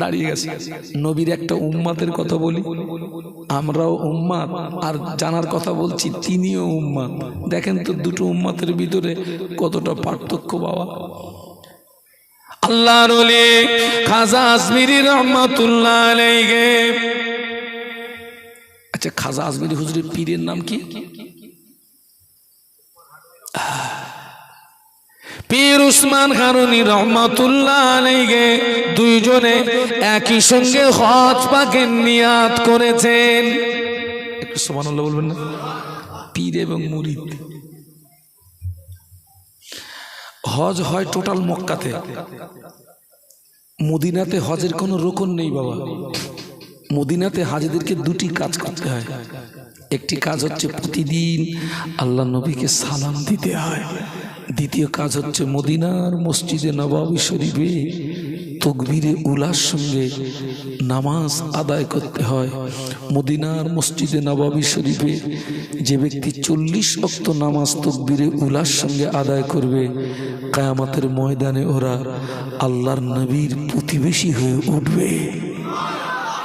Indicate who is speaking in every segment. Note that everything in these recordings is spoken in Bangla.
Speaker 1: দাঁড়িয়ে গেছে। নবীর একটা উম্মাতের কথা বলি, আমরাও উম্মাত আর জানার কথা বলছি তিনিও উম্মাত। দেখেন তো দুটো উম্মাতের ভিতরে কতটা পার্থক্য বাবা। আল্লাহর ওলি খাজা আজমিরি রহমাতুল্লাহ আলাইহি। আচ্ছা, খাজা আজমিরি হুজুরের পীরের নাম কি? পীর উসমান হারুনি রহমাতুল্লাহ আলাইহি। দুইজনে একই সঙ্গে হজ পাকের নিয়াত করেছেন। একটু সুবহানাল্লাহ বলবেন না? পীর এবং মুরিদ। হজ হয় টোটাল মক্কাতে, মদিনাতে হজের কোনো রকম নেই বাবা। মদিনাতে হাজিদেরকে দুটি কাজ করতে হয়। একটি কাজ হচ্ছে প্রতিদিন আল্লাহ নবীকে সালাম দিতে হয়। দ্বিতীয় কাজ হচ্ছে মদিনার মসজিদে নববী শরীফে তাকবীরে উলার সঙ্গে নামাজ আদায় করতে হয়। মদিনার মসজিদে নববী শরীফে যে ব্যক্তি 40 ওয়াক্ত নামাজ তাকবীরে উলার সঙ্গে আদায় করবে, কিয়ামতের ময়দানে ওরা আল্লাহর নবীর প্রতিবেশী হয়ে উঠবে।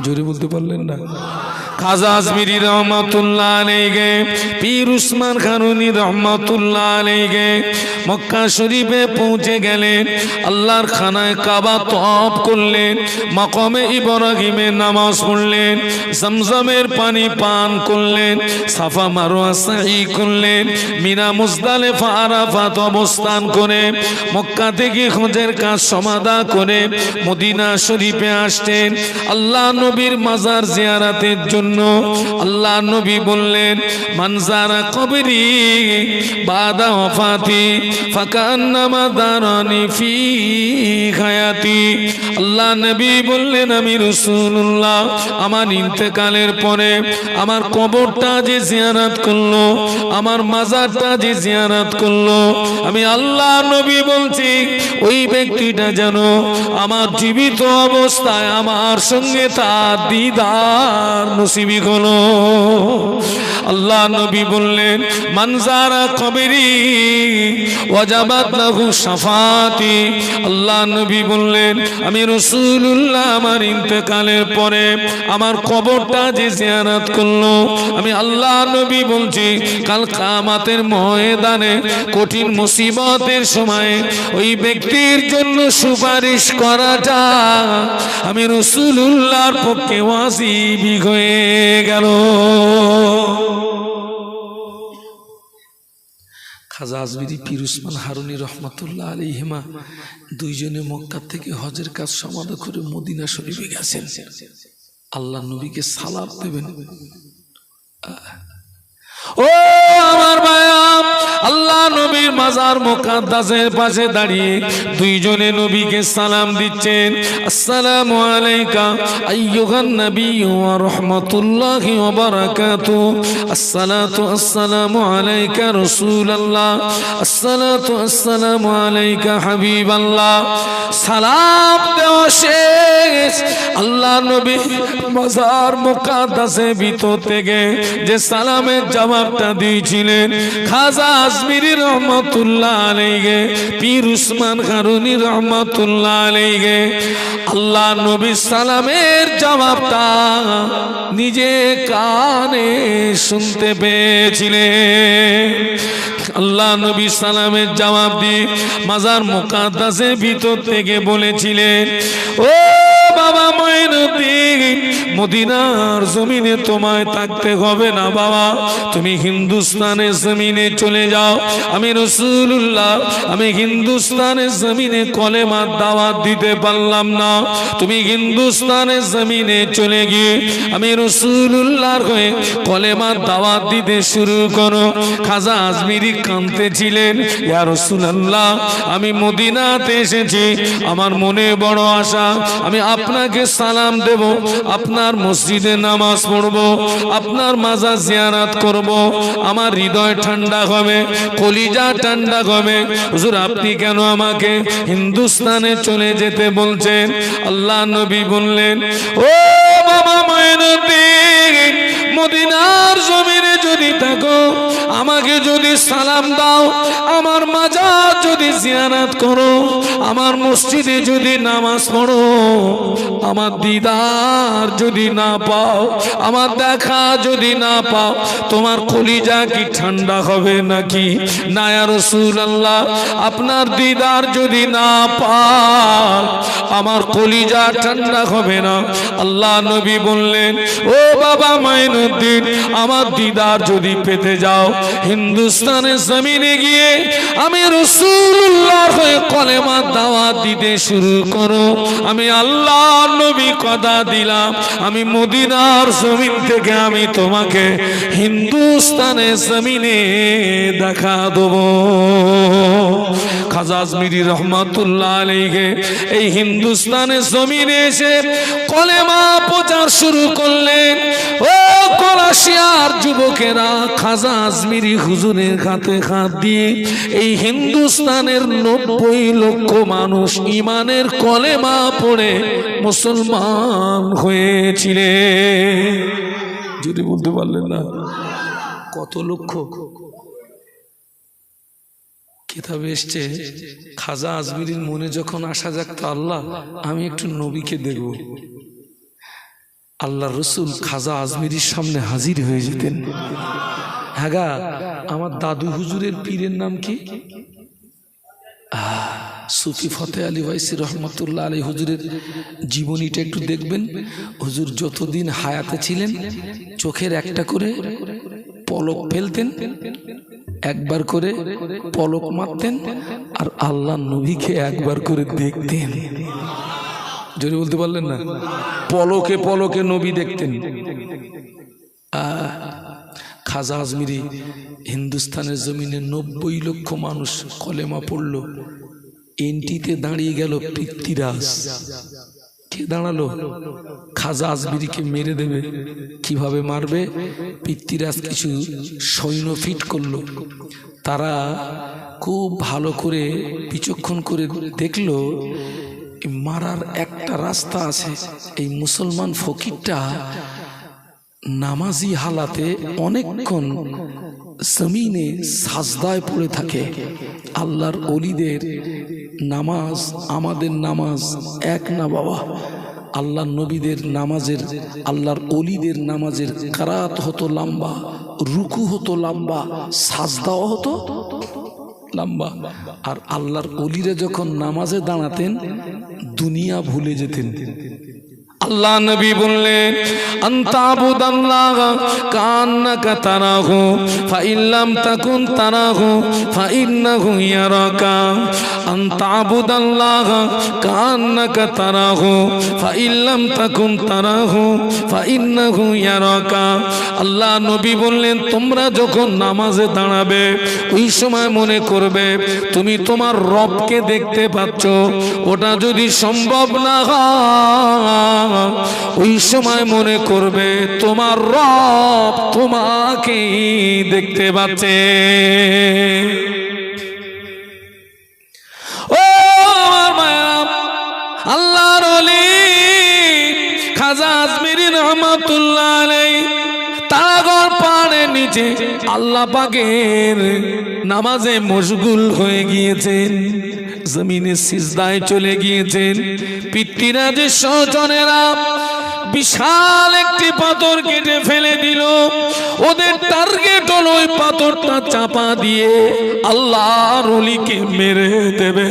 Speaker 1: জোরে বলতে পারলেন না? খাজা আজমিরি রহমাতুল্লাহ আলাইহি, পীর উসমান হারুনি রহমাতুল্লাহ আলাইহি মক্কা শরীফে পৌঁছে গেলেন। আল্লাহর খানায় কাবা তওয়াফ করলেন, মাকামে ইব্রাহিমে নামাজ পড়লেন, জমজমের পানি পান করলেন, সাফা মারওয়া সাই করলেন, মিনা মুজদালিফা আরাফাত অবস্থান করে মক্কা থেকে হজের কাজ সমাধা করে মদিনা শরীফে আসতেন আল্লাহ নবীর মাজার জিয়ারতের জন্য। আল্লাহ নবী বললেন, মান যারা কবরি বাদা ওয়াফাতি ফাকান্নামা দারানি ফি হায়াতি। আল্লাহ নবী বললেন, আমি রাসূলুল্লাহ আমার ইন্তেকালের পরে আমার কবরটা যে জিয়ারত করলো, আমার মাজারটা যে জিয়ারত করলো, আমি আল্লাহ নবী বলছি ওই ব্যক্তিটা যেন আমার জীবিত অবস্থায় আমার সঙ্গে তার দিদার নসিবি হলো। আল্লাহ নবী বললেন, মান যারা কবরি ওয়াজাবাত লাহু শাফাতি। আল্লাহ নবী বললেন, আমি রাসূলুল্লাহ আমার ইন্তেকালের পরে আমার কবরটা যে জিয়ারত করলো, আমি আল্লাহ নবী বলছি কাল কিয়ামতের ময়দানে কঠিন মুসিবতের সময় ওই ব্যক্তির জন্য সুপারিশ করাটা আমি রাসূলুল্লাহর পক্ষে ওয়াজিব হয়ে গেল। খাজা আজমিরি পীর উসমান হারুনি রহমাতুল্লাহ আলাইহিমা দুইজনে মক্কা থেকে হজের কাজ সমাধা করে মদিনা শরীফে গেছেন। আল্লাহ নবীকে সালাম দেবেন। ও আমার ভাইয়া, আল্লাহ নবীর মাজার মুকাদ্দাসের পাশে দাঁড়িয়ে দুইজনে নবীকে সালাম দিচ্ছেন। আসসালামু আলাইকা আইয়ুহান নবী ওয়া রাহমাতুল্লাহি ওয়া বারাকাতুহু। আসসালাতু আসসালামু আলাইকা রাসূলুল্লাহ। আসসালাতু আসসালামু আলাইকা হাবিবাল্লাহ। সালাম দেওয়া শেষ। আল্লাহ নবী মাজার মুকাদ্দাসের ভিতর থেকে যে সালামের জবাবটা দিয়েছিলেন, খাজা আজমিরি রহমাতুল্লাহ আলাইহি, পীর উসমান হারুনি রহমাতুল্লাহ আলাইহি আল্লাহ নবী সালামের জবাবটা নিজে কানে শুনতে পেয়েছিলেন। আল্লাহ নবী সালামের জবাব দিয়ে মাজার মুকাদ্দাসের ভিতর থেকে বলেছিলেন, ও বাবা মঈনুদ্দিন, মদিনার জমিনে তোমায় থাকতে হবে না বাবা, তুমি হিন্দুস্তানের জমিনে চলে যাও। আমি রাসূলুল্লাহ আমি হিন্দুস্তানের জমিনে কলেমার দাওয়াত দিতে পারলাম না, তুমি হিন্দুস্তানের জমিনে চলে গিয়ে আমি রাসূলুল্লাহর হয়ে কলেমার দাওয়াত দিতে শুরু করো। খাজা আজমিরি কাঁদতেছিলেন, ইয়া রাসূলুল্লাহ আমি মদিনাতে এসেছি, আমার মনে বড় আশা, আমি আপনাকে সালাম দেব, আপনার মসজিদে নামাজ পড়ব, আপনার মাজার জিয়ারত করব, আমার হৃদয় ঠান্ডা হবে, কলিজা ঠান্ডা হবে। হুজুর আপনি কেন আমাকে হিন্দুস্তানে চলে যেতে বলছেন? আল্লাহ নবী বললেন, ও বাবা মঈনুদ্দিন, মদিনার জমিনে যদি থাকো আমাকে যদি সালাম দাও, আমার মাজার যদি জিয়ারত করো, আমার মসজিদে যদি নামাজ পড়ো, আমার দিদার যদি না পাও, আমার দেখা যদি না পাও, তোমার কলিজা কি ঠান্ডা হবে নাকি? না ইয়া রাসূলুল্লাহ, আপনার দিদার যদি না পাও আমার কলিজা ঠান্ডা হবে না। আল্লাহ নবী বললেন, ও বাবা মাইনুদ্দিন, আমার দিদার যদি পেতে যাও, হিন্দুস্তানের জমিনে গিয়ে আমি রাসূলুল্লাহ হয়ে কলেমা দাওয়াত দিতে শুরু করো। আমি আল্লাহ নবী কথা দিলাম, আমি মদিনার জমিন থেকে আমি তোমাকে হিন্দুস্তানের জমিনে দেখা দেবো। খাজা আজমিরি রহমাতুল্লাহ আলাইহি এই হিন্দুস্তানের জমিনে এসে কলেমা প্রচার শুরু করলেন। ও কলাশিয়ার যুবকেরা, খাজা আজমিরি হুজুরের হাতে হাত দিয়ে এই হিন্দুস্তানের 90 লক্ষ মানুষ ইমানের কলেমা পড়ে মুসলমান হয়েছিলেন। যদি বলতে পারলেন না কত লক্ষ? কিতাবে এসছে, খাজা আজমিরির মনে যখন আসা জাগতো, আল্লাহ আমি একটু নবীকে দেখব, আল্লাহ রসুল খাজা আজমিরির সামনে হাজির হয়ে যেতেন। হ্যাঁ, আমার দাদু হুজুরের পীরের নাম কি? সুফি ফতে আলী ওয়াইসি রহমতুল্লাহ আলী হুজুরের জীবনীটা একটু দেখবেন। হুজুর যতদিন হায়াতে ছিলেন চোখের একটা করে পলক ফেলতেন, একবার করে পলক মারতেন, আর আল্লাহ নবীকে একবার করে দেখতেন। যদি বলতে পারলেন না, পলকে পলকে নবী দেখতেন। খাজা আজমিরি হিন্দুস্তানের জমিনে 90 লক্ষ মানুষ কলেমা পড়ল। এনটিতে দাঁড়িয়ে গেল পৃথ্বীরাজ। কে দাঁড়ালো? খাজা আজমিরিকে মেরে দেবে। কিভাবে মারবে? পৃথ্বীরাজ কিছু সৈন্য ফিট করলো। তারা খুব ভালো করে বিচক্ষণ করে দেখলো মারার একটা রাস্তা আছে। এই মুসলমান ফকিরটা নামাজি হালাতে অনেকক্ষণ জমিনে সাজদায় পড়ে থাকে। আল্লাহর ওলিদের নামাজ আমাদের নামাজ এক না বাবা। আল্লাহর নবীদের নামাজের, আল্লাহর ওলিদের নামাজের কারাত হতো লম্বা, রুকু হতো লম্বা, সাজদাও হতো লম্বা। আর আল্লাহর ওলিরা যখন নামাজে দাঁড়াতেন দুনিয়া ভুলে যেতেন। আল্লাহ নবী বললেন, আনতাবুদাল্লাহ কান্নাকা তারাহু ফাইল্লাম তাকুন তারাহু ফাইন্নাহু ইয়ারাকা। আনতাবুদাল্লাহ কান্নাকা তারাহু ফাইল্লাম তাকুন তারাহু ফাইন্নাহু ইয়ারাকা। আল্লাহ নবী বললেন, তোমরা যখন নামাজে দাঁড়াবে ওই সময় মনে করবে তুমি তোমার রবকে দেখতে পাচ্ছ। ওটা যদি সম্ভব না হয় ওই সময় মনে করবে তোমার রব তোমাকে দেখতে পাচ্ছে। ও আমার মায়া, আল্লাহর ওলি খাজা আজমিরি রহমাতুল্লাহ আলাইহি তারাগর পাহাড়ের নিচে আল্লাহ পাকের নামাজে মশগুল হয়ে গিয়েছেন, জমিনে সিজদায় চলে গিয়েছেন। পৃথ্বীরাজের সহচরেরা বিশাল একটি পাথর কেটে ফেলে দিল। ওদের টার্গেট হলো ওই পাথরটা চাপা দিয়ে আল্লাহর ওলিকে মেরে দেবে।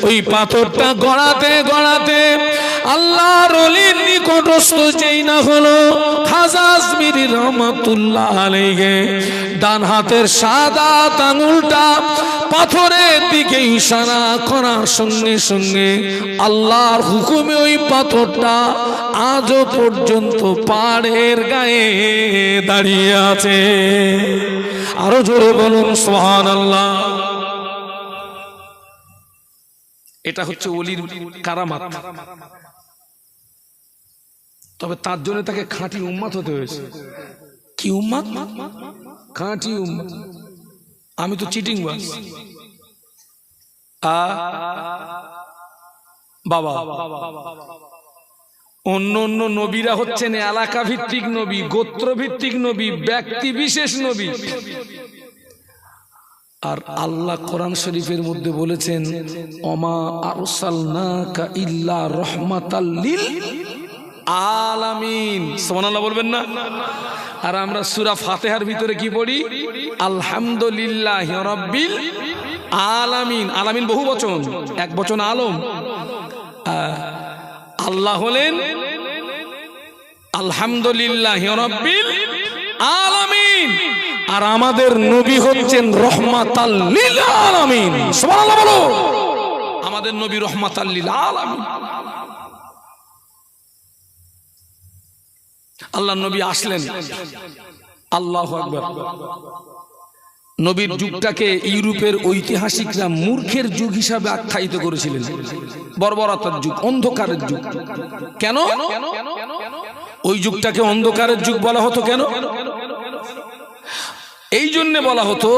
Speaker 1: ওই পাথরটা গড়াতে গড়াতে আল্লাহর ওলির নিকটস্থ যেই না হলো খাজা আজমিরি রহমাতুল্লাহ আলাইহি ডান হাতের সাদা আঙুলটা পাথরের দিকে ইশারা করার সঙ্গে সঙ্গে আল্লাহর হুকুমে ওই পাথরটা আজও পর্যন্ত পাহাড়ের গায়ে দাঁড়িয়ে আছে। আরো জোরে বলুন সুবহানাল্লাহ। এটা হচ্ছে ওলির কারামাত। তবে তার জন্য তাকে খাঁটি উম্মত হতে হয়েছে। কি উম্মত? খাঁটি উম্মত। আমি তো চিটিং বাস বাবা। অন্য অন্য নবীরা হচ্ছেন এলাকা ভিত্তিক নবী, গোত্র ভিত্তিক নবী, ব্যক্তি বিশেষ নবী। আর আল্লাহ কোরআন শরীফের মধ্যে বলেছেন ওমা আরসালনাকা ইল্লা রাহমাতাল লিল আলামিন। সুবহানাল্লাহ বলবেন না? আর আমরা সূরা ফাতিহার ভিতরে কি পড়ি? আলহামদুলিল্লাহি রাব্বিল আলামিন। আলামিন বহু বচন, এক বচন আলম। আল্লাহ হলেন আলহামদুলিল্লাহি রাব্বিল আলামিন, আর আমাদের নবী হচ্ছেন রহমাতাল লিল আলামিন। সুবহানাল্লাহ বলো। আমাদের নবী রহমাতাল লিল আলামিন। আল্লাহ নবী আসলেন, আল্লাহু আকবার। নবীর যুগটাকে ইউরোপের ঐতিহাসিকরা মূর্খের যুগ হিসাবে আখ্যায়িত করেছিলেন, বর্বরতার যুগ, অন্ধকারের যুগ। কেন ওই যুগটাকে অন্ধকারের যুগ বলা হতো? কেন? এই জন্য বলা হতো,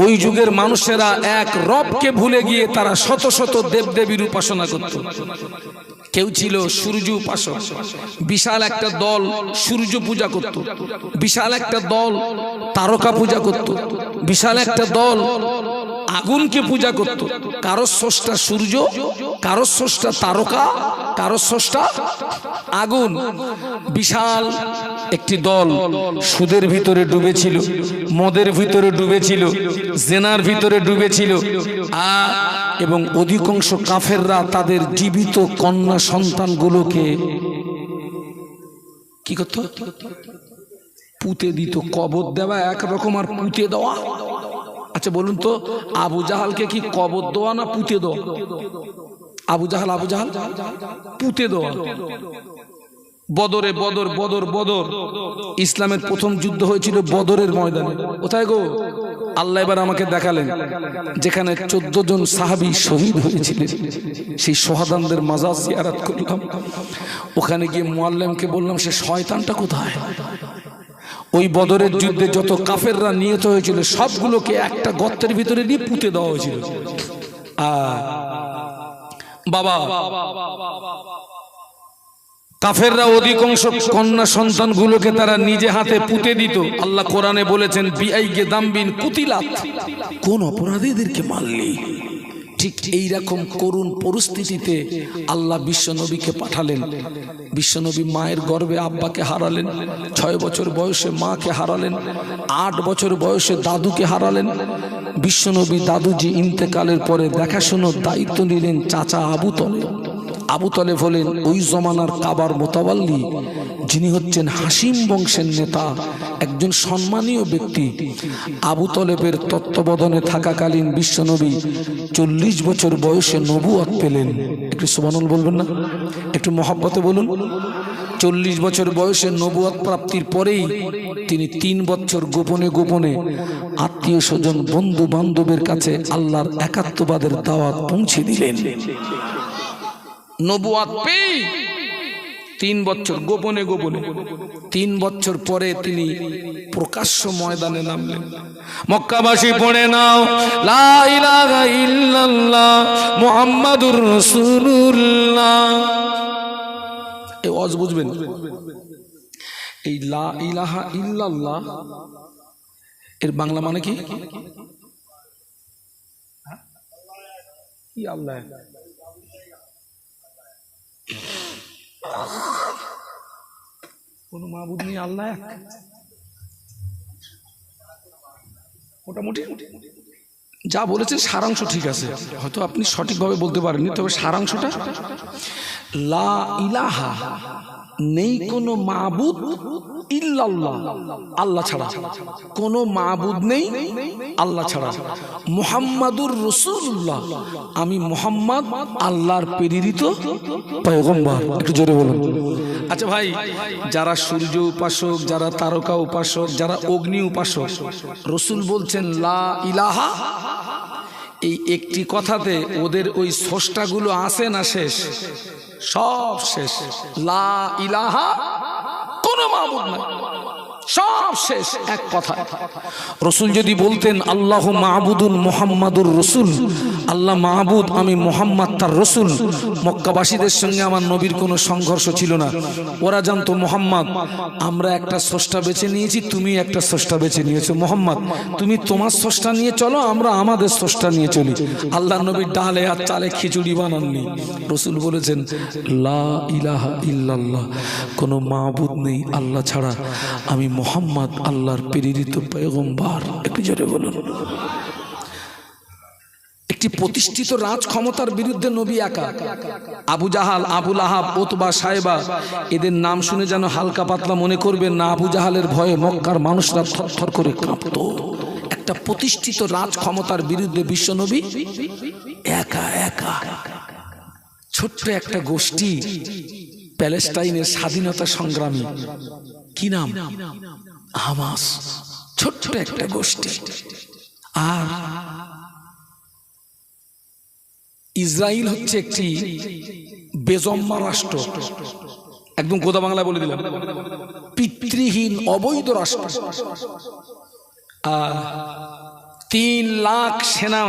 Speaker 1: ওই যুগের মানুষেরা এক রবকে ভুলে গিয়ে তারা শত শত দেবদেবীর উপাসনা করত। কেউ ছিল সূর্য উপাসক, বিশাল একটা দল সূর্য পূজা করত, বিশাল একটা দল তারকা পূজা করত, বিশাল একটা দল আগুনকে পূজা করত। কারো স্রষ্টা সূর্য, কারো স্রষ্টা তারকা, কারো স্রষ্টা আগুন। বিশাল একটি দল সুদের ভিতরে ডুবেছিল, মদের ভিতরে ডুবেছিল, জেনার ভিতরে ডুবেছিল, এবং অধিকাংশ কাফেররা তাদের জীবিত কন্যা সন্তানগুলোকে কি করত? পুঁতে দিত। কবর দেওয়া একরকম, আর পুঁতে দেওয়া। আচ্ছা বলুন তো, আবু জাহালকে কি কবর দেওয়া না পুঁতে দেওয়া? আবু জাহাল পুঁতে দেওয়া। বদরে বদর বদর বদর ইসলামের প্রথম যুদ্ধ হয়েছিল বদরের ময়দানে। কোথায় গো? আল্লাহ এবার আমাকে দেখালেন যেখানে 14 জন সাহাবী শহীদ হয়েছিলেন। সেই শহাদানদের মাজার জিয়ারত করলাম। ওখানে গিয়ে মুআল্লিমকে বললাম, সে শয়তানটা কোথায়? ওই বদরের যুদ্ধে যত কাফেররা নিহত হয়েছিল সবগুলোকে একটা গর্তের ভিতরে নিয়ে পুঁতে দেওয়া হয়েছিল। বাবা, কাফেররা অধিকাংশ কন্যা সন্তানগুলোকে তারা নিজে হাতে পুঁতে দিত। আল্লাহ কোরআনে বলেছেন বিআইগে দামবিন কুতিলাত, কোন অপরাধীদেরকে মারলি। ঠিক এইরকম করুণ পরিস্থিতিতে আল্লাহ বিশ্বনবীকে পাঠালেন। বিশ্বনবী মায়ের গর্ভে আব্বাকে হারালেন, 6 বছর বয়সে মাকে হারালেন, 8 বছর বয়সে দাদুকে হারালেন। বিশ্বনবী দাদুজি ইন্তেকালের পরে দেখাশোনার দায়িত্ব নিলেন চাচা আবু তলেব। আবু তলেব হলেন ওই জমানার কাবার মোতাবাল্লি, যিনি হচ্ছেন হাসিম বংশের নেতা, একজন সম্মানীয় ব্যক্তি। আবু তলেবের তত্ত্বাবধানে থাকাকালীন বিশ্বনবী 40 বছর বয়সে নবুয়ত পেলেন। একটু সুবহানাল্লাহ বলবেন না? একটু মহব্বতে বলুন। 40 বছর বয়সে নবুয়ত প্রাপ্তির পরেই তিনি 3 বছর গোপনে গোপনে আত্মীয় স্বজন বন্ধু বান্ধবের কাছে আল্লাহর একাত্মবাদের দাওয়াত পৌঁছে দিলেন। নবুয়ত পেয়ে 3 বছর গোপনে গোপনে, 3 বছর পরে তিনি প্রকাশ্য ময়দানে নামলেন। মক্কাবাসী পড়ে নাও লা ইলাহা ইল্লাল্লাহ মুহাম্মাদুর রাসূলুল্লাহ। এই ওয়াজ বুঝবেন? এই লা ইলাহা ইল্লাল্লাহ এর বাংলা মানে কি? কি আল্লাহ? কোন মাবুদ নেই, আল্লাহ এক। মোটামুটি যা বলেছেন সারাংশ ঠিক আছে, হয়তো আপনি সঠিকভাবে বলতে পারেননি, তবে সারাংশটা লা ইলাহা, নেই কোনো মাবুদ ইল্লাল্লাহ, আল্লাহ ছাড়া। কোনো মাবুদ নেই আল্লাহ ছাড়া। মুহাম্মাদুর রাসূলুল্লাহ, আমি মুহাম্মদ আল্লাহর প্রেরিত পয়গম্বর। একটু জোরে বলুন। আচ্ছা ভাই, যারা সূর্য উপাসক, যারা তারকা উপাসক, যারা অগ্নি উপাসক, রাসূল বলছেন লা ইলাহা, এই একটি কথাতে ওদের ওই স্রষ্টাগুলো আছে না শেষ? সব শেষ। লা ইলাহা, কোনো মাবুদ নাই। সব শেষ এক কথা। রসুল যদি বলতেন আল্লাহু মাহবুদুন মুহাম্মাদুর রসুল, আল্লাহ মাহবুদ, আমি মুহাম্মদ তার রসুল, মক্কাবাসীদের সঙ্গে আমার নবীর কোনো সংঘর্ষ ছিল না। ওরা জানতো মুহাম্মদ আমরা একটা স্রষ্টা বেছে নিয়েছি, তুমি একটা স্রষ্টা বেছে নিয়েছো, মুহাম্মদ তুমি তোমার স্রষ্টা নিয়ে চলো, আমরা আমাদের স্রষ্টা নিয়ে চলি। আল্লাহ নবীর ডালে আর চালে খিচুড়ি বানাননি। রসুল বলেছেন লা ইলাহা ইল্লাল্লাহ, কোনো মাহবুদ নেই আল্লাহ ছাড়া, আমি মুহাম্মদ আল্লাহর প্রেরিত পয়গম্বর। একটু জোরে বলুন। একটি প্রতিষ্ঠিত রাজ ক্ষমতার বিরুদ্ধে নবী একা। আবু জাহাল, আবু লাহাব, উতবা, সাইবা, এদের নাম শুনে যেন হালকা পাতলা মনে করবেন না। আবু জাহালের ভয়ে মক্কার মানুষরা থরথর করে কাঁপত। একটা প্রতিষ্ঠিত রাজ ক্ষমতার বিরুদ্ধে বিশ্বনবী একা একা। ছোট্ট একটা গোষ্ঠী, প্যালেস্টাইনের স্বাধীনতা সংগ্রামী, কি নাম? হামাস। ছোট্ট একটা গোষ্ঠী। আর ইসরায়েল হচ্ছে একটি বেজম্মা রাষ্ট্র। একদম কোথা বাংলায় বলে দিলাম, পিতৃহীন অবৈধ রাষ্ট্র। 3 লাখ সেনা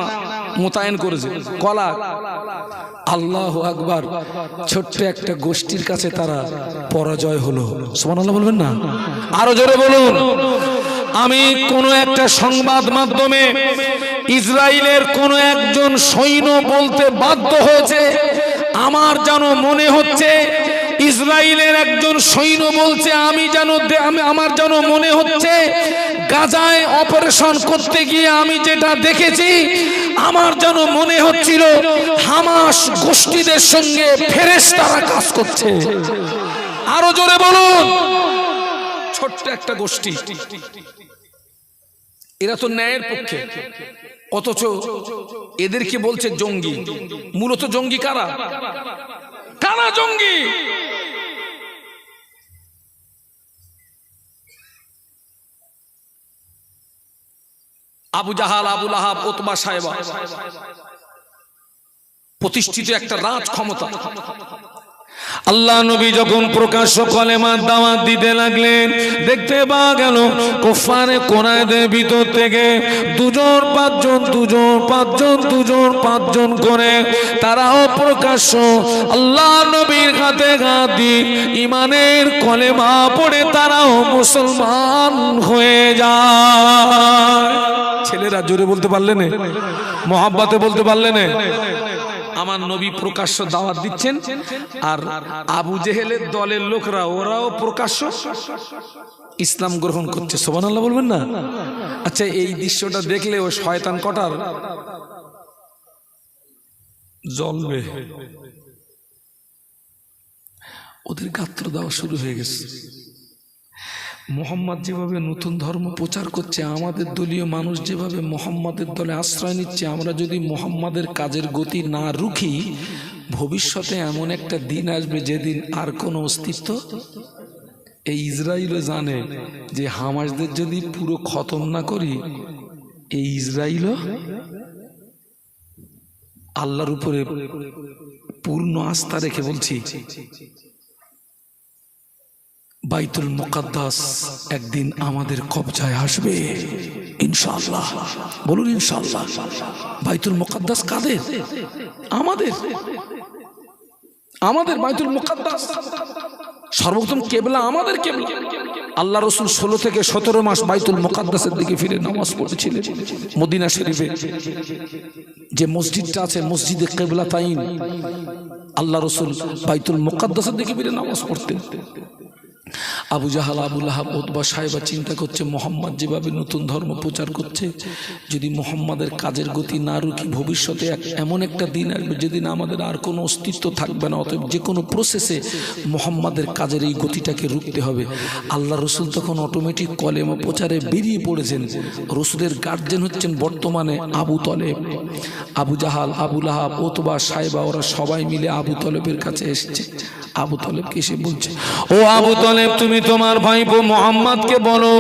Speaker 1: মোতায়েন করেছে। কলা আল্লাহু আকবার। ছোট্ট একটা গোষ্ঠীর কাছে তারা পরাজয় হলো। সুবহানাল্লাহ বলবেন না? আরো জোরে বলুন। আমি কোন একটা সংবাদ মাধ্যমে ইসরায়েলের কোন একজন সৈন্য বলতে বাধ্য হয়েছে, আমার যেন মনে হচ্ছে ইসরায়েলের একজন সৈন্য বলছে, আমার যেন মনে হচ্ছে গাজায় অপারেশন করতে গিয়ে আমি যেটা দেখেছি, আমার যেন মনে হচ্ছিল হামাস গোষ্ঠীদের সঙ্গে ফেরেশতারা কাজ করছে। আরো জোরে বলুন। ছোট্ট একটা গোষ্ঠী, এরা তো ন্যায়ের পক্ষে, অথচ এদেরকে বলছে জঙ্গি। মূলত জঙ্গি কারা? কারা জঙ্গি? আবু জাহাল, আবু লাহাব, উতবা, সাইবা, প্রতিষ্ঠিত একটা রাজ ক্ষমতা। আল্লাহ নবী যখন প্রকাশ্য কলেমার দাওয়াত দিতে লাগলেন, দেখতে পাওয়া গেল কুফারে কোরাইশদের ভিতর থেকে 2 জন 5 জন করে তারাও প্রকাশ্য আল্লাহ নবীর হাতে হাত দিয়ে ইমানের কলেমা পড়ে তারাও মুসলমান হয়ে যায়। ছেলেরা জোরে বলতে পারলেন, মোহাব্বতে বলতে পারলেন। আমার নবী প্রকাশ্য দাওয়াত দিচ্ছেন, আর আবু জেহেলের দলের লোকরা ওরাও প্রকাশ্য ইসলাম গ্রহণ করছে। সুবহানাল্লাহ বলবেন না? আচ্ছা, এই দৃশ্যটা দেখলে ও শয়তান কটার জ্বলবে। ওদের গাত্র দেওয়া শুরু হয়ে গেছে। মোহাম্মদ যেভাবে নতুন ধর্ম প্রচার করছে, আমাদের দলীয় মানুষ যেভাবে মোহাম্মদের দলে আশ্রয় নিচ্ছে, আমরা যদি মোহাম্মদের কাজের গতি না রুখি, ভবিষ্যতে এমন একটা দিন আসবে যেদিন আর কোনো অস্তিত্ব। এই ইসরায়েলও জানে যে হামাসদের যদি পুরো খতম না করি, এই ইসরায়েলও আল্লাহর উপরে পূর্ণ আস্থা রেখে বলছি, বাইতুল মুকাদ্দাস একদিন আমাদের কবজায় আসবে ইনশাআল্লাহ। বলুন ইনশাআল্লাহ। বাইতুল মুকাদ্দাস কাদের? আমাদের। আমাদের বাইতুল মুকাদ্দাস সর্বোত্তম কেবলা আমাদের কেবলা। আল্লাহ রসুল 16 থেকে 17 মাস বাইতুল মুকাদ্দাসের দিকে ফিরে নামাজ পড়েছিলেন। মদিনা শরীফে যে মসজিদটা আছে, মসজিদে কিবলাতাইন, আল্লাহ রসুল বাইতুল মুকাদ্দাসের দিকে ফিরে নামাজ পড়তেন। আবু জাহাল, আবু লাহাব, উতবা, সাইবা চিন্তা করছে মোহাম্মদ যেভাবে নতুন ধর্ম প্রচার করছে, যদি মোহাম্মদের কাজের গতি না রুখি, ভবিষ্যতে এমন একটা দিন আসবে যেদিন আমাদের আর কোনো অস্তিত্ব থাকবে না। অতএব যে কোনো প্রসেসে মোহাম্মদের কাজের এই গতিটাকে রুখতে হবে। আল্লাহ রসুল তখন অটোমেটিক কলেমা প্রচারে বেরিয়ে পড়েছেন। রসুলের গার্জেন হচ্ছেন বর্তমানে আবু তলেব। আবু জাহাল, আবু লাহাব, উতবা, সাইবা ওরা সবাই মিলে আবু তলেবের কাছে এসেছে। আবু তলেবকে এসে বলছে, ও আবু তলেব, তুমি তোমার ভাইপো মুহাম্মদকে বলো,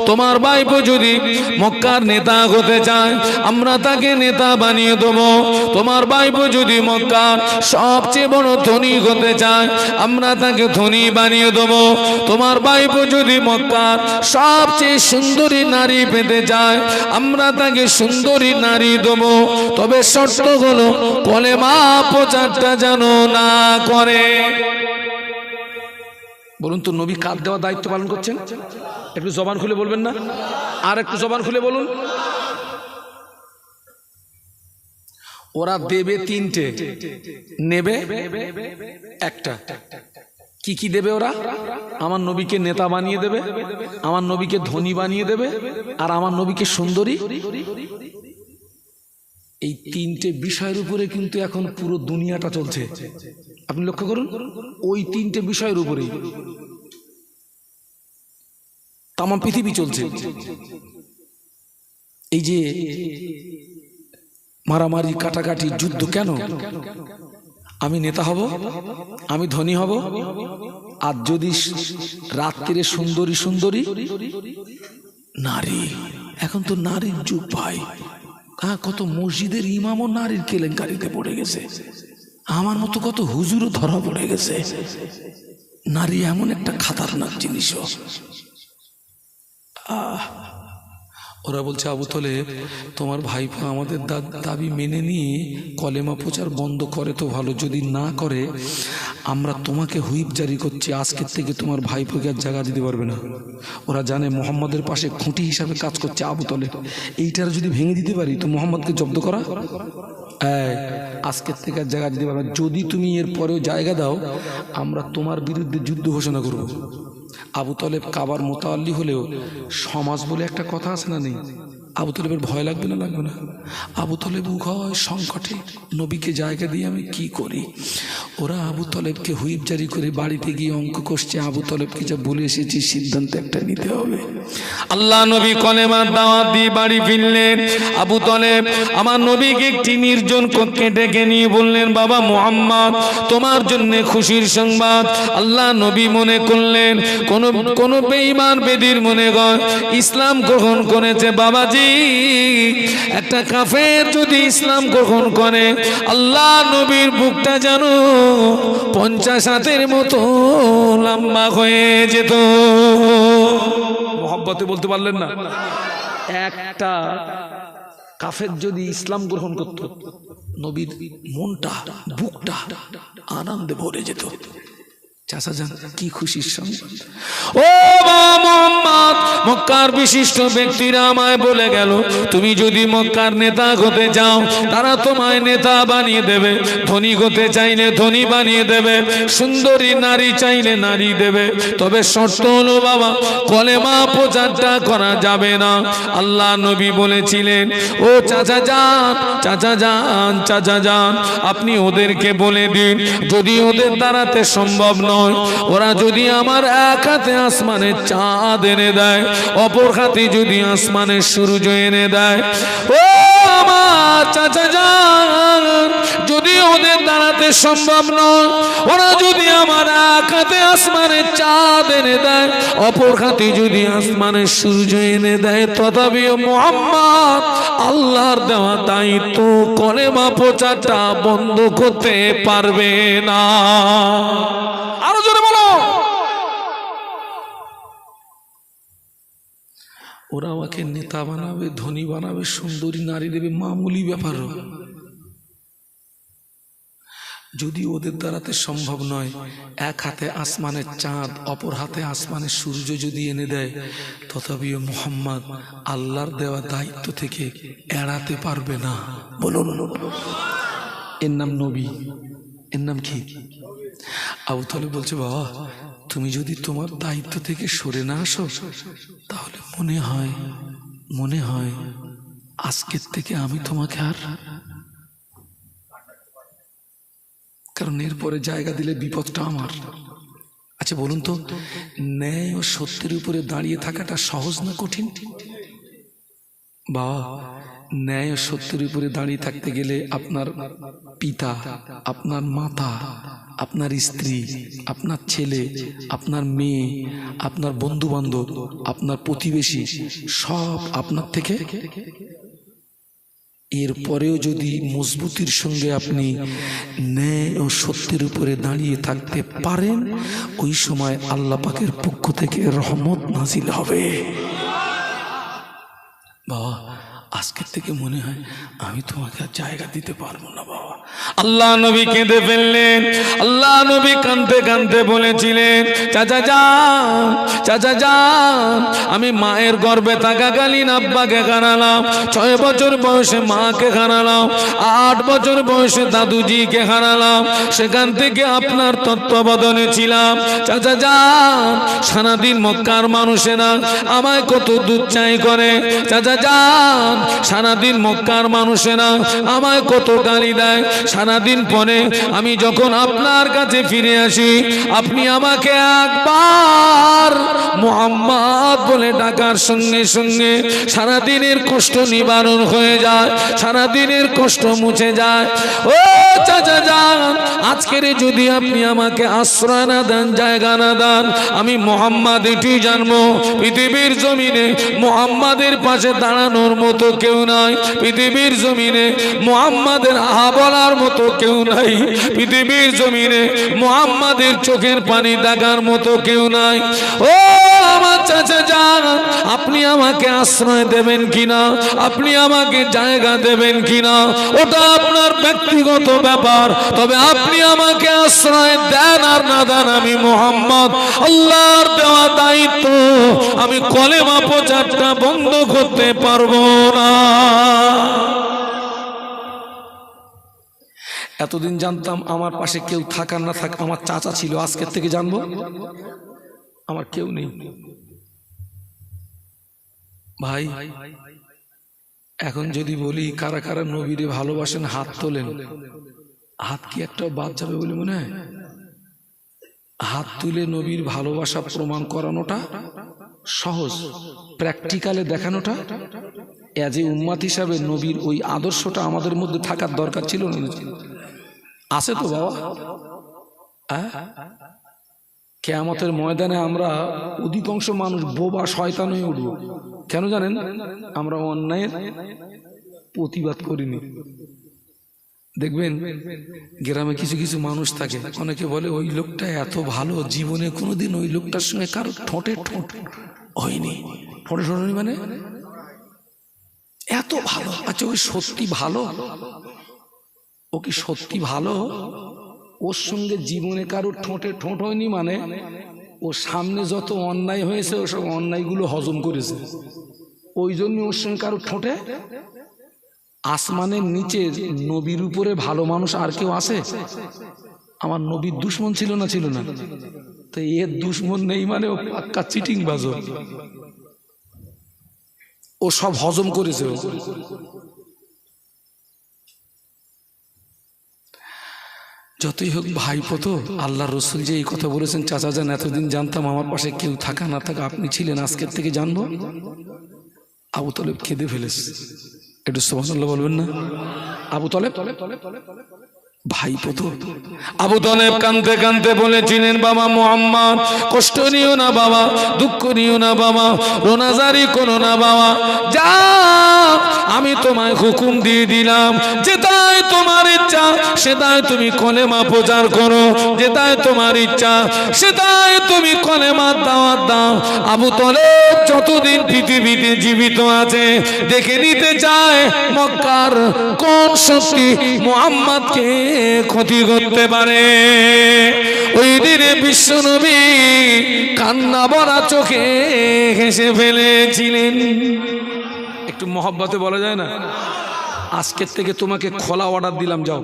Speaker 1: তোমার ভাইপো যদি মক্কার নেতা হতে চায় আমরা তাকে নেতা বানিয়ে দেবো। তোমার ভাইপো যদি মক্কার সবচেয়ে বড় ধনী হতে চায় আমরা তাকে ধনী বানিয়ে দেবো। তোমার ভাইপো যদি মক্কার সবচেয়ে সুন্দরী নারী পেতে চায় আমরা তাকে সুন্দরী নারী দেবো, তবে শর্ত হলো কলেমা প্রচারটা যেন না করে। বলুন তো নবী কার দেওয়া দায়িত্ব পালন করছেন? একটু জবান খুলে বলবেন না? আর একটু জবান খুলে বলুন। ওরা দেবে তিনটে, নেবে একটা। কি কি দেবে ওরা? আমার নবীকে নেতা বানিয়ে দেবে, আমার নবীকে ধনী বানিয়ে দেবে, আর আমার নবীকে সুন্দরী। এই তিনটে বিষয়ের উপরে কিন্তু এখন পুরো দুনিয়াটা চলছে। আপনি লক্ষ্য করুন, ওই তিনটে বিষয়ের উপরেই তাম পৃথিবী চলছে। এই যে মারামারি, কাটাকাটি, যুদ্ধ, কেন? আমি নেতা হব, আমি ধনী হব, আর যদি রাত্রিরে সুন্দরী সুন্দরী নারী। এখন তো নারীর যুগ ভাই। হ্যাঁ, কত মসজিদের ইমামও নারীর কেলেঙ্কারিতে পড়ে গেছে। আমার মতো কত হুজুরও ধরা পড়ে গেছে। নারী এমন একটা খাতারনাক জিনিস। ওরা বলছে, আবু তলেব, তোমার ভাইপো আমাদের দাবি মেনে নিয়ে কলেমা প্রচার বন্ধ করে তো ভালো, যদি না করে আমরা তোমাকে হুইপ জারি করছি, আজকের থেকে তোমার ভাইপোকে আর জায়গা দিতে পারবে না। ওরা জানে মোহাম্মদের পাশে খুঁটি হিসাবে কাজ করছে আবু তলেব। এইটার যদি ভেঙে দিতে পারি তো মোহাম্মদকে জব্দ করা, আজকের থেকে আর জায়গা দিতে পারবে না। যদি তুমি এর পরেও জায়গা দাও আমরা তোমার বিরুদ্ধে যুদ্ধ ঘোষণা করব। আবু তলেব কাবার মোতাল্লি হলেও সমাজ বলে একটা কথা আছে না, নেই? আবু তলেবের ভয় লাগবে না? লাগবে না। আবু তলেব উভয় সংকটে, নবীকে জায়গা দিয়ে আমি কি করি। ওরা আবু তলেবকে হুইপ জারি করে বাড়িতে গিয়ে অঙ্ক কষছে, আবু তলেবকে যা বলে এসেছি সিদ্ধান্ত একটা নিতে হবে। আল্লাহ নবী কলেমার দাওয়াত দিয়ে বাড়ি ফিরলেন। আবু তলেব আমার নবীকে একটি নির্জন কক্ষে ডেকে নিয়ে বললেন, বাবা মুহাম্মদ, তোমার জন্য খুশির সংবাদ। আল্লাহ নবী মনে করলেন কোন বেঈমান বেদির মনে হয় ইসলাম গ্রহণ করেছে। বাবাজি, একটা কাফের যদি ইসলাম গ্রহণ করে আল্লাহ নবীর বুকটা যেন 50 হাতের মতো লম্বা হয়ে যেত। মোহাব্বতে বলতে পারলেন না? একটা কাফের যদি ইসলাম গ্রহণ করত নবীর মনটা, বুকটা আনন্দে ভরে যেত। চাচা জান, কি খুশির সংবাদ। ও মুহাম্মদ, মক্কার বিশিষ্ট ব্যক্তিরা আমায় বলে গেল, তুমি যদি মক্কার নেতা হতে চাও তারা তোমায় নেতা বানিয়ে দেবে, ধনী হতে চাইলে ধনী বানিয়ে দেবে, সুন্দরী নারী চাইলে নারী দেবে, তবে শর্ত হলো বাবা কলেমা প্রচারটা করা যাবে না। আল্লাহ নবী বলেছিলেন, ও চাচা যান, চাচা যান, চাচা যান, আপনি ওদেরকে বলে দিন যদি ওদের দ্বারাতে সম্ভব নয়, ওরা যদি আমার এক হাতে আসমানের চাঁদ এনে দেয়, অপর হাতে যদি আসমানের সূর্য এনে দেয়, ও আমার চাচা যান, যদি ওদের দাঁড়াতে সম্ভব নয়, ওরা যদি আমার এক হাতে আসমানের চাঁদ এনে দেয়, অপর হাতে যদি আসমানের সূর্য এনে দেয়, তথাপিও মুহাম্মদ আল্লাহর দেওয়া দায়িত্ব কলেমা প্রচারটা বন্ধ করতে পারবে না। আরো জোরে বলো। ওরা আমাকে নেতা বানাবে, ধনী বানাবে, সুন্দরী নারী দেবে, মামুলি ব্যাপার। যদি ওদের দ্বারাতে সম্ভব নয়, এক হাতে আসমানের চাঁদ অপর হাতে আসমানের সূর্য যদি এনে দেয়, তথাপিও মুহাম্মদ আল্লাহর দেওয়া দায়িত্ব থেকে এড়াতে পারবে না। বলুন, এর নাম নবী, এর নাম কি? আবু তলেব বলছে, বাবা তুমি যদি তোমার দায়িত্ব থেকে সরে না আসো তাহলে মনে হয় আজকের থেকে আমি তোমাকে আর, কারণ এরপরে জায়গা দিলে বিপদটা আমার। আচ্ছা বলুন তো, ন্যায় ও সত্যের উপরে দাঁড়িয়ে থাকাটা সহজ না কঠিন? বাবা ন্যায় ও সত্যের উপরে দাঁড়িয়ে থাকতে গেলে আপনার পিতা, আপনার মাতা, আপনার স্ত্রী, আপনার ছেলে, আপনার মেয়ে, আপনার বন্ধু বান্ধব, আপনার প্রতিবেশী সব আপনার থেকে, এরপরেও যদি মজবুতির সঙ্গে আপনি ন্যায় ও সত্যের উপরে দাঁড়িয়ে থাকতে পারেন, ওই সময় আল্লাহ পাকের পক্ষ থেকে রহমত নাজিল হবে। বাবা, আজকের থেকে মনে হয় আমি তোমাকে আর জায়গা দিতে পারবো না বাবা। আল্লাহ নবী কেঁদে ফেললেন। আল্লাহ নবী কাঁদতে কাঁদতে বলেছিলেন, চাচা যান, চাচা যান, আমি মায়ের গর্ভে থাকাকালীন আব্বাকে হারালাম, 6 বছর বয়সে মাকে হারালাম, 8 বছর বয়সে দাদুজিকে হারালাম, সেখান থেকে আপনার তত্ত্বাবধানে ছিলাম। চাচা যান, সারাদিন মক্কার মানুষেরা আমায় কত দুধ-চাই করে। চাচা যান, সারাদিন মক্কার মানুষেরা আমায় কত গালি দেয়। সারাদিন পরে আমি যখন আপনার কাছে ফিরে আসি, আপনি আমাকে একবার মুহাম্মদ বলে ডাকার সঙ্গে সঙ্গে সারাদিনের কষ্ট নিবারণ হয়ে যায়, সারাদিনের কষ্ট মুছে যায়। ও চাচা যান, আজকের যদি আপনি আমাকে আশ্রয় না দেন, জায়গা না দেন, আমি মুহাম্মদ এটি জানবো, পৃথিবীর জমিনে মুহাম্মাদের পাশে দাঁড়ানোর মতো কেউ নাই, পৃথিবীর জমিনে মুহাম্মাদের আহা বলার মতো কেউ নাই, পৃথিবীর জমিনে মুহাম্মাদের চোখের পানি দেখার মতো কেউ নাই। ও আমার চাচা যান, আপনি আমাকে আশ্রয় দেবেন কিনা, আপনি আমাকে জায়গা দেবেন কিনা, ওটা আপনার ব্যক্তিগত ব্যাপার, তবে আপনি আমাকে আশ্রয় দেন আর না দেন, আমি মুহাম্মদ আল্লাহর দেওয়া দায়িত্ব আমি কলেমা প্রচারটা বন্ধ করতে পারবো না। এতদিন জানতাম আমার পাশে কেউ থাকার না থাক, আমার চাচা ছিল, আজকের থেকে জানবো আমার কেউ নেই। ভাই, এখন যদি বলি কারা কারা নবীরে ভালোবাসেন হাত তোলেন, হাত কি একটা বাদ যাবে বলে মনে হয়? হাত তুলে নবীর ভালোবাসা প্রমাণ করানোটা সহজ, প্র্যাকটিক্যালে দেখানোটা এজ এ উম্মাত হিসাবে নবীর ওই আদর্শটা আমাদের মধ্যে থাকার দরকার ছিল না? আছে তো বাবা। কিয়ামতের ময়দানে আমরা অধিকাংশ মানুষ বোবা শয়তান হয়ে উঠব। কেন জানেন? আমরা অন্যায়ের প্রতিবাদ করিনি। দেখবেন গ্রামে কিছু কিছু মানুষ থাকে, অনেকে বলে ওই লোকটা এত ভালো, জীবনে কোনোদিন ওই লোকটার সঙ্গে কারো ঠোঁটে ঠোঁট হয়নি। ঠোঁটে ঠোঁট মানে এত ভালো। আচ্ছা, ওই সত্যি ভালো? ও কি সত্যি ভালো? ওর সঙ্গে জীবনে কারো ঠোঁটে ঠোঁট হয়নি মানে ও সামনে যত অন্যায় হয়েছে ওসব অন্যায়গুলো হজম করেছে, ওই জন্য ওর সঙ্গে কারো ঠোঁটে। আসমানের নিচে নবীর উপরে ভালো মানুষ আর কেউ আছে? আমার নবীর দুশ্মন ছিল না? ছিল না। তো এর দুশ্মন নেই মানে ও পাক্কা চিটিং বাজো, ও সব হজম করেছে। যতই হোক ভাইপো তো, আল্লাহ রসুল যে এই কথা বলেছেন, চাচা যান এতদিন জানতাম আমার পাশে কেউ থাকা না থাকা আপনি ছিলেন, আজকের থেকে জানবো। আবু তলেব কেঁদে ফেলেছে, একটু সুবহানাল্লাহ বলবেন না? আবু তলেব ভাইপো তো। আবু তলেব কাঁদতে কাঁদতে বলেছিলেন, বাবা মুহাম্মদ কষ্ট নিও না বাবা, দুঃখ নিও না বাবা, রোনাজারি করো না বাবা, যা আমি তোমায় হুকুম দিয়ে দিলাম, যেটাই তোমার ইচ্ছা সেটাই তুমি কলেমা প্রচার করো, যেটাই তোমার ইচ্ছা সেটাই তুমি কলেমার দাওয়াত দাও। আবু তলেব যতদিন পৃথিবীতে জীবিত আছে দেখে নিতে চায় মক্কার কোন শক্তি মুহাম্মদকে ক্ষতি করতে পারে। ওই দিনে বিশ্বনবী কান্না ভরা চোখে হেসে ফেলেছিলেন। একটু মহব্বতে বলা যায় না? আজকের থেকে তোমাকে খোলা অর্ডার দিলাম, যাও।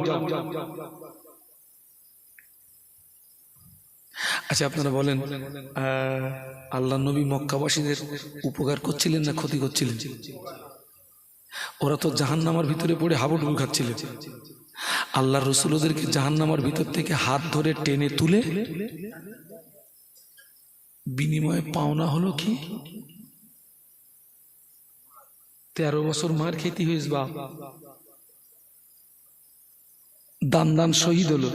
Speaker 1: আচ্ছা, আপনারা বলেন, আল্লাহ নবী মক্কাবাসীদের উপকার করছিলেন না ক্ষতি করছিলেন? ওরা তো জাহান্নামার ভিতরে পড়ে হাবুডুবু খাচ্ছিলেন। আল্লাহ রসুল ওদেরকে জাহান্নামার ভিতর থেকে হাত ধরে টেনে তুলে বিনিময়ে পাওনা হলো কি? 13 বছর মার খেতে হয়েছে বাপ, দান শহীদ হলো।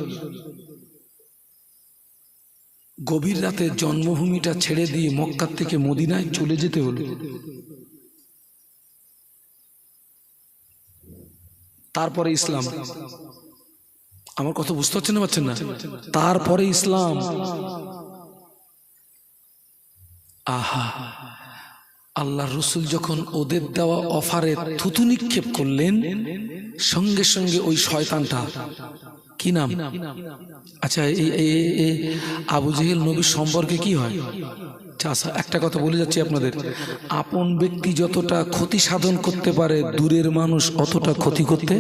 Speaker 1: গভীর রাতে জন্মভূমিটা ছেড়ে দিয়ে মক্কার থেকে মদিনায় চলে যেতে হলো। তারপরে ইসলাম। আমার কথা বুঝতে পারছেন না পারছেন না? তারপরে ইসলাম। আহা, আল্লাহর রসুল যখন ওদের দেওয়া অফারে থুতু নিক্ষেপ করলেন, সঙ্গে সঙ্গে ওই শয়তানটা, কি নাম? আচ্ছা, আবু জেহেল নবীর সম্পর্কে কি হয়? আচ্ছা, একটা কথা বলে যাচ্ছি আপনাদের, আপন ব্যক্তি যতটা ক্ষতি সাধন করতে পারে, দূরের মানুষ অতটা ক্ষতি করতে,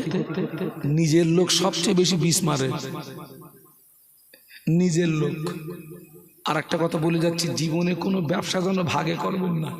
Speaker 1: নিজের লোক সবচেয়ে বেশি বিষ মারে, নিজের লোক। আর একটা কথা বলে যাচ্ছি, জীবনে কোনো ব্যবসা যেন ভাগে করবেন না।